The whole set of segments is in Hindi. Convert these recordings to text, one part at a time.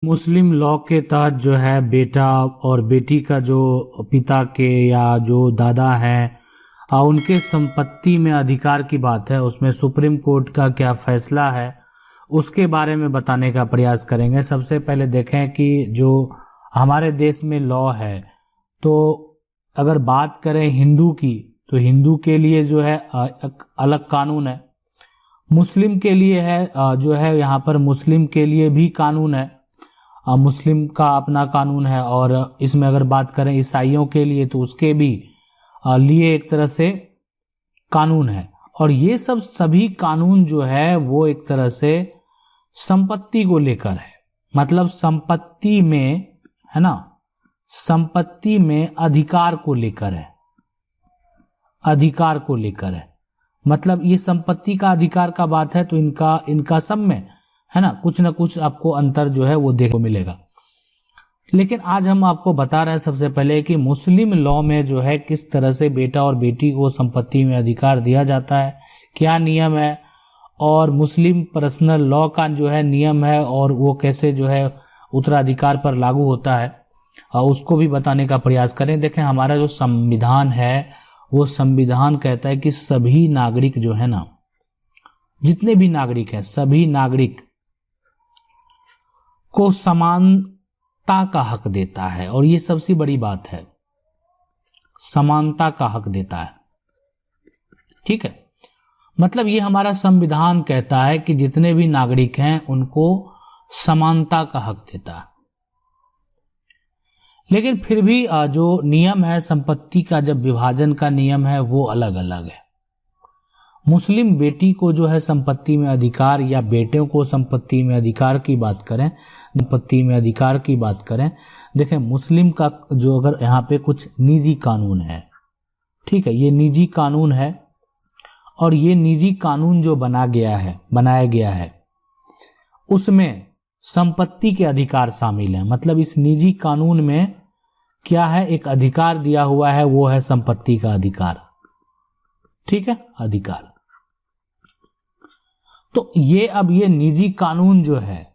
मुस्लिम लॉ के तहत जो है बेटा और बेटी का जो पिता के या जो दादा हैं उनके संपत्ति में अधिकार की बात है, उसमें सुप्रीम कोर्ट का क्या फैसला है उसके बारे में बताने का प्रयास करेंगे। सबसे पहले देखें कि जो हमारे देश में लॉ है, तो अगर बात करें हिंदू की तो हिंदू के लिए जो है अलग कानून है, मुस्लिम के लिए है जो है यहाँ पर मुस्लिम के लिए भी कानून है, मुस्लिम का अपना कानून है। और इसमें अगर बात करें ईसाइयों के लिए तो उसके भी लिए एक तरह से कानून है। और ये सब सभी कानून जो है वो एक तरह से संपत्ति को लेकर है, मतलब संपत्ति में है ना, संपत्ति में अधिकार को लेकर है, अधिकार को लेकर है। मतलब ये संपत्ति का अधिकार का बात है तो इनका सब में है ना कुछ ना कुछ आपको अंतर जो है वो देखने को मिलेगा। लेकिन आज हम आपको बता रहे हैं सबसे पहले कि मुस्लिम लॉ में जो है किस तरह से बेटा और बेटी को संपत्ति में अधिकार दिया जाता है, क्या नियम है, और मुस्लिम पर्सनल लॉ का जो है नियम है और वो कैसे जो है उत्तराधिकार पर लागू होता है, उसको भी बताने का प्रयास करें। देखें हमारा जो संविधान है वो संविधान कहता है कि सभी नागरिक जो है ना, जितने भी नागरिक हैं सभी नागरिक को समानता का हक देता है। और ये सबसे बड़ी बात है, समानता का हक देता है। ठीक है, मतलब ये हमारा संविधान कहता है कि जितने भी नागरिक हैं उनको समानता का हक देता है। लेकिन फिर भी जो नियम है संपत्ति का, जब विभाजन का नियम है वो अलग अलग है। मुस्लिम बेटी को जो है संपत्ति में अधिकार, या बेटे को संपत्ति में अधिकार की बात करें, संपत्ति में अधिकार की बात करें, देखें मुस्लिम का जो अगर यहाँ पे कुछ निजी कानून है, ठीक है, ये निजी कानून है और ये निजी कानून जो बनाया गया है उसमें संपत्ति के अधिकार शामिल हैं। मतलब इस निजी कानून में क्या है, एक अधिकार दिया हुआ है, वो है संपत्ति का अधिकार। ठीक है, अधिकार। तो ये अब ये निजी कानून जो है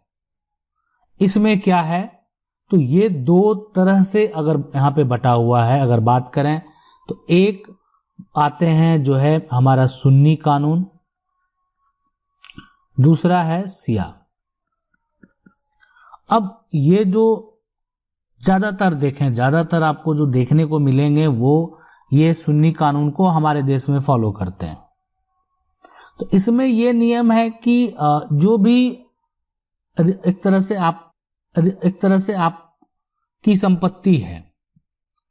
इसमें क्या है, तो ये दो तरह से अगर यहां पे बटा हुआ है। अगर बात करें तो एक आते हैं जो है हमारा सुन्नी कानून, दूसरा है शिया। अब ये जो ज्यादातर आपको जो देखने को मिलेंगे वो ये सुन्नी कानून को हमारे देश में फॉलो करते हैं। तो इसमें ये नियम है कि जो भी एक तरह से आप की संपत्ति है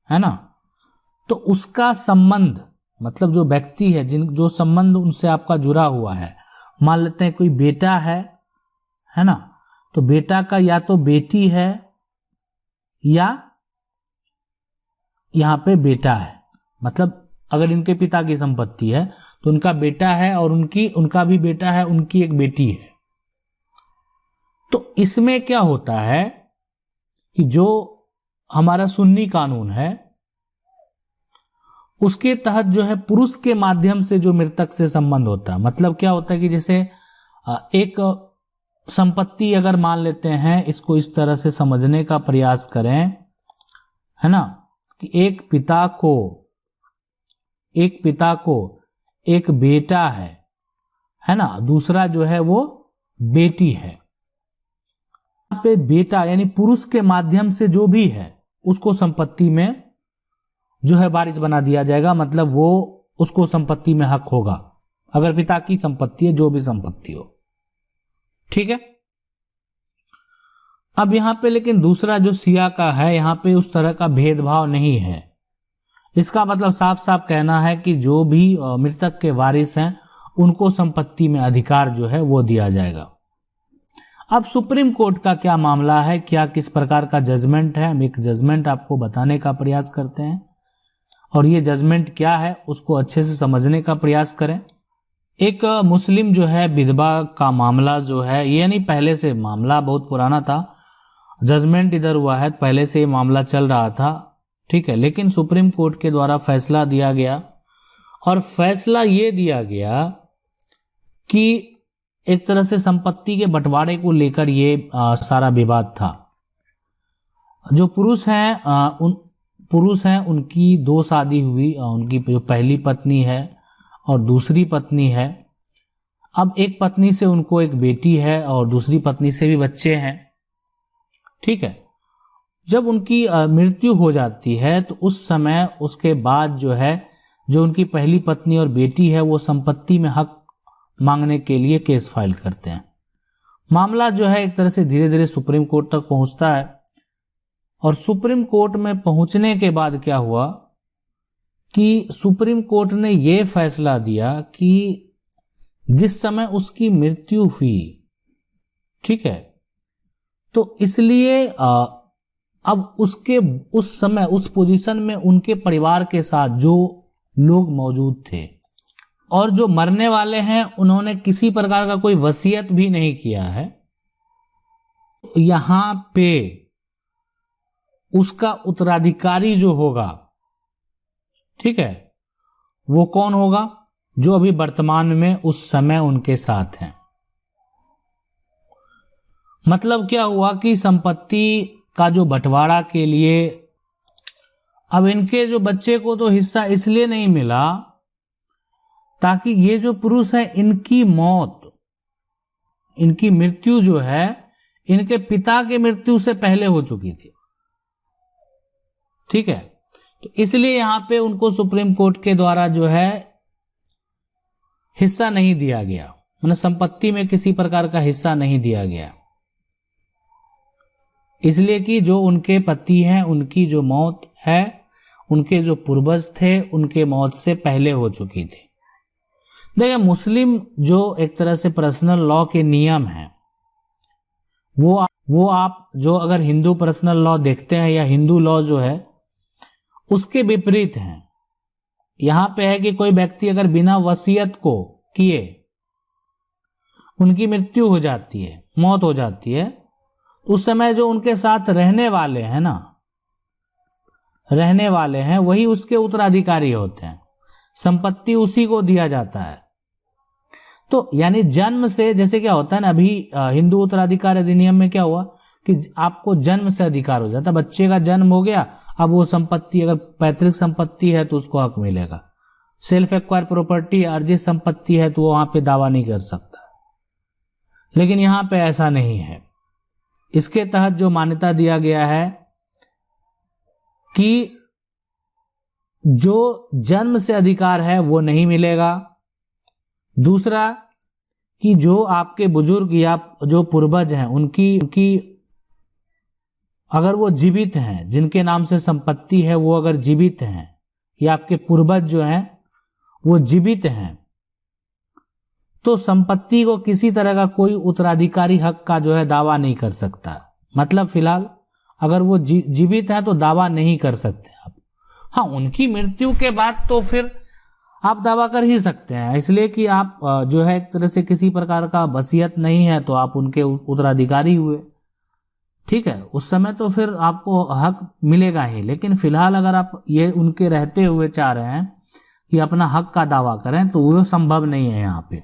ना, तो उसका संबंध, मतलब जो व्यक्ति है जो संबंध उनसे आपका जुड़ा हुआ है, मान लेते हैं कोई बेटा है ना, तो बेटा का या तो बेटी है या यहां पे बेटा है। मतलब अगर इनके पिता की संपत्ति है तो उनका बेटा है और उनका भी बेटा है, उनकी एक बेटी है। तो इसमें क्या होता है कि जो हमारा सुन्नी कानून है उसके तहत जो है पुरुष के माध्यम से जो मृतक से संबंध होता है। मतलब क्या होता है कि जैसे एक संपत्ति अगर मान लेते हैं, इसको इस तरह से समझने का प्रयास करें है ना, कि एक पिता को एक बेटा है ना, दूसरा जो है वो बेटी है। यहाँ पे बेटा यानी पुरुष के माध्यम से जो भी है उसको संपत्ति में जो है वारिस बना दिया जाएगा। मतलब वो उसको संपत्ति में हक होगा अगर पिता की संपत्ति है, जो भी संपत्ति हो। ठीक है, अब यहां पे लेकिन दूसरा जो शिया का है, यहां पे उस तरह का भेदभाव नहीं है। इसका मतलब साफ साफ कहना है कि जो भी मृतक के वारिस हैं उनको संपत्ति में अधिकार जो है वो दिया जाएगा। अब सुप्रीम कोर्ट का क्या मामला है, क्या किस प्रकार का जजमेंट है, हम एक जजमेंट आपको बताने का प्रयास करते हैं और ये जजमेंट क्या है उसको अच्छे से समझने का प्रयास करें। एक मुस्लिम जो है विधवा का मामला जो है, ये नहीं पहले से मामला बहुत पुराना था, जजमेंट इधर हुआ है, पहले से ये मामला चल रहा था। ठीक है, लेकिन सुप्रीम कोर्ट के द्वारा फैसला दिया गया और फैसला ये दिया गया कि एक तरह से संपत्ति के बंटवारे को लेकर ये सारा विवाद था। जो पुरुष हैं उनकी दो शादी हुई, उनकी जो पहली पत्नी है और दूसरी पत्नी है। अब एक पत्नी से उनको एक बेटी है और दूसरी पत्नी से भी बच्चे हैं, ठीक है। जब उनकी मृत्यु हो जाती है तो उस समय उसके बाद जो है, जो उनकी पहली पत्नी और बेटी है वो संपत्ति में हक मांगने के लिए केस फाइल करते हैं। मामला जो है एक तरह से धीरे धीरे सुप्रीम कोर्ट तक पहुंचता है और सुप्रीम कोर्ट में पहुंचने के बाद क्या हुआ कि सुप्रीम कोर्ट ने यह फैसला दिया कि जिस समय उसकी मृत्यु हुई, ठीक है, तो इसलिए अब उसके उस समय उस पोजीशन में उनके परिवार के साथ जो लोग मौजूद थे और जो मरने वाले हैं उन्होंने किसी प्रकार का कोई वसीयत भी नहीं किया है, यहां पे उसका उत्तराधिकारी जो होगा, ठीक है, वो कौन होगा? जो अभी वर्तमान में उस समय उनके साथ हैं। मतलब क्या हुआ कि संपत्ति का जो बंटवारा के लिए अब इनके जो बच्चे को तो हिस्सा इसलिए नहीं मिला ताकि ये जो पुरुष है इनकी मौत, इनकी मृत्यु जो है इनके पिता की मृत्यु से पहले हो चुकी थी, ठीक है। तो इसलिए यहां पे उनको सुप्रीम कोर्ट के द्वारा जो है हिस्सा नहीं दिया गया, मतलब संपत्ति में किसी प्रकार का हिस्सा नहीं दिया गया, इसलिए कि जो उनके पति हैं उनकी जो मौत है, उनके जो पूर्वज थे उनके मौत से पहले हो चुकी थी। देखिए, मुस्लिम जो एक तरह से पर्सनल लॉ के नियम हैं वो आप जो अगर हिंदू पर्सनल लॉ देखते हैं या हिंदू लॉ जो है उसके विपरीत हैं। यहां पे है कि कोई व्यक्ति अगर बिना वसीयत को किए उनकी मृत्यु हो जाती है, मौत हो जाती है, उस समय जो उनके साथ रहने वाले हैं ना, रहने वाले हैं वही उसके उत्तराधिकारी होते हैं, संपत्ति उसी को दिया जाता है। तो यानी जन्म से, जैसे क्या होता है ना, अभी हिंदू उत्तराधिकार अधिनियम में क्या हुआ कि आपको जन्म से अधिकार हो जाता है, बच्चे का जन्म हो गया, अब वो संपत्ति अगर पैतृक संपत्ति है तो उसको हक मिलेगा, सेल्फ एक्वायर प्रॉपर्टी अर्जित संपत्ति है तो वो वहां पे दावा नहीं कर सकता। लेकिन यहां पे ऐसा नहीं है। इसके तहत जो मान्यता दिया गया है कि जो जन्म से अधिकार है वो नहीं मिलेगा। दूसरा कि जो आपके बुजुर्ग या जो पूर्वज हैं उनकी अगर वो जीवित हैं, जिनके नाम से संपत्ति है वो अगर जीवित हैं या आपके पूर्वज जो हैं वो जीवित हैं, तो संपत्ति को किसी तरह का कोई उत्तराधिकारी हक का जो है दावा नहीं कर सकता। मतलब फिलहाल अगर वो जीवित है तो दावा नहीं कर सकते आप। हाँ, उनकी मृत्यु के बाद तो फिर आप दावा कर ही सकते हैं, इसलिए कि आप जो है एक तरह से किसी प्रकार का वसीयत नहीं है तो आप उनके उत्तराधिकारी हुए, ठीक है, उस समय तो फिर आपको हक मिलेगा ही। लेकिन फिलहाल अगर आप ये उनके रहते हुए चाह रहे हैं कि अपना हक का दावा करें तो वो संभव नहीं है यहाँ पे।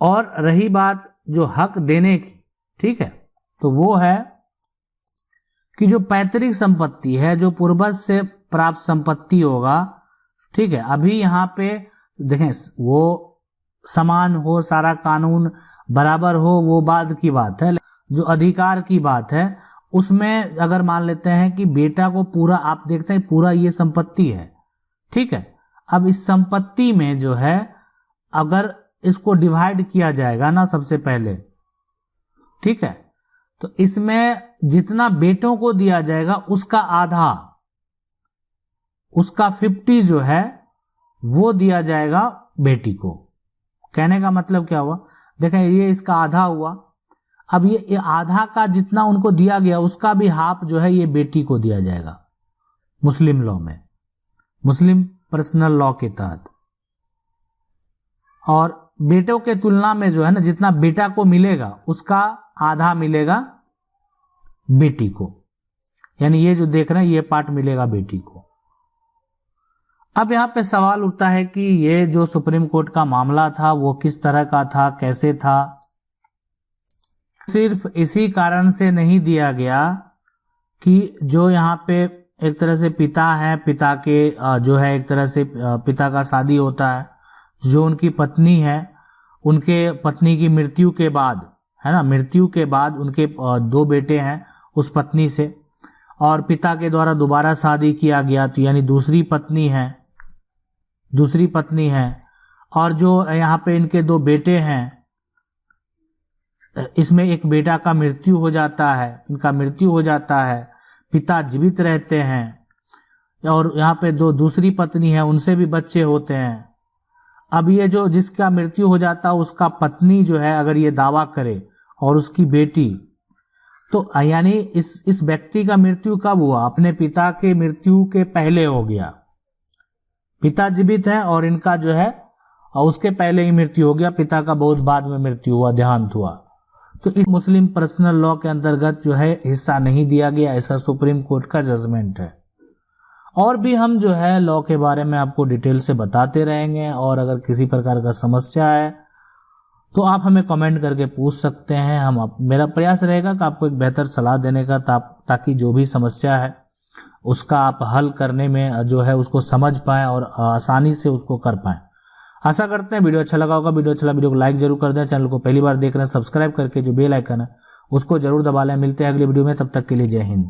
और रही बात जो हक देने की, ठीक है, तो वो है कि जो पैतृक संपत्ति है, जो पूर्वज से प्राप्त संपत्ति होगा, ठीक है, अभी यहाँ पे देखें वो समान हो, सारा कानून बराबर हो, वो बाद की बात है। जो अधिकार की बात है उसमें अगर मान लेते हैं कि बेटा को पूरा, आप देखते हैं पूरा ये संपत्ति है, ठीक है, अब इस संपत्ति में जो है अगर इसको डिवाइड किया जाएगा ना सबसे पहले, ठीक है, तो इसमें जितना बेटों को दिया जाएगा उसका आधा, उसका 50 जो है वो दिया जाएगा बेटी को। कहने का मतलब क्या हुआ, देखें ये इसका आधा हुआ, अब ये आधा का जितना उनको दिया गया उसका भी हाफ जो है ये बेटी को दिया जाएगा मुस्लिम लॉ में, मुस्लिम पर्सनल लॉ के तहत। और बेटों के तुलना में जो है ना जितना बेटा को मिलेगा उसका आधा मिलेगा बेटी को, यानी ये जो देख रहे हैं ये पार्ट मिलेगा बेटी को। अब यहां पे सवाल उठता है कि ये जो सुप्रीम कोर्ट का मामला था वो किस तरह का था, कैसे था। सिर्फ इसी कारण से नहीं दिया गया कि जो यहाँ पे एक तरह से पिता है, पिता के जो है एक तरह से पिता का शादी होता है, जो उनकी पत्नी है, उनके पत्नी की मृत्यु के बाद, है ना, मृत्यु के बाद उनके 2 बेटे हैं उस पत्नी से, और पिता के द्वारा दोबारा शादी किया गया, तो यानी दूसरी पत्नी है। और जो यहाँ पे इनके 2 बेटे हैं, इसमें एक बेटा का मृत्यु हो जाता है, इनका मृत्यु हो जाता है, पिता जीवित रहते हैं। और यहाँ पे दूसरी पत्नी है, उनसे भी बच्चे होते हैं। अब ये जो जिसका मृत्यु हो जाता है, उसका पत्नी जो है अगर ये दावा करे और उसकी बेटी, तो यानी इस व्यक्ति का मृत्यु कब हुआ? अपने पिता के मृत्यु के पहले हो गया। पिता जीवित है और इनका जो है और उसके पहले ही मृत्यु हो गया, पिता का बहुत बाद में मृत्यु हुआ, देहांत हुआ। तो इस मुस्लिम पर्सनल लॉ के अंतर्गत जो है हिस्सा नहीं दिया गया, ऐसा सुप्रीम कोर्ट का जजमेंट है। और भी हम जो है लॉ के बारे में आपको डिटेल से बताते रहेंगे, और अगर किसी प्रकार का समस्या है तो आप हमें कमेंट करके पूछ सकते हैं। मेरा प्रयास रहेगा कि आपको एक बेहतर सलाह देने का, ताकि जो भी समस्या है उसका आप हल करने में जो है उसको समझ पाएं और आसानी से उसको कर पाएं। आशा करते हैं वीडियो अच्छा लगा होगा। वीडियो को लाइक जरूर कर दें। चैनल को पहली बार देख रहे हैं, सब्सक्राइब करके जो बेल आइकन है उसको जरूर दबा लें। मिलते हैं अगली वीडियो में, तब तक के लिए जय हिंद।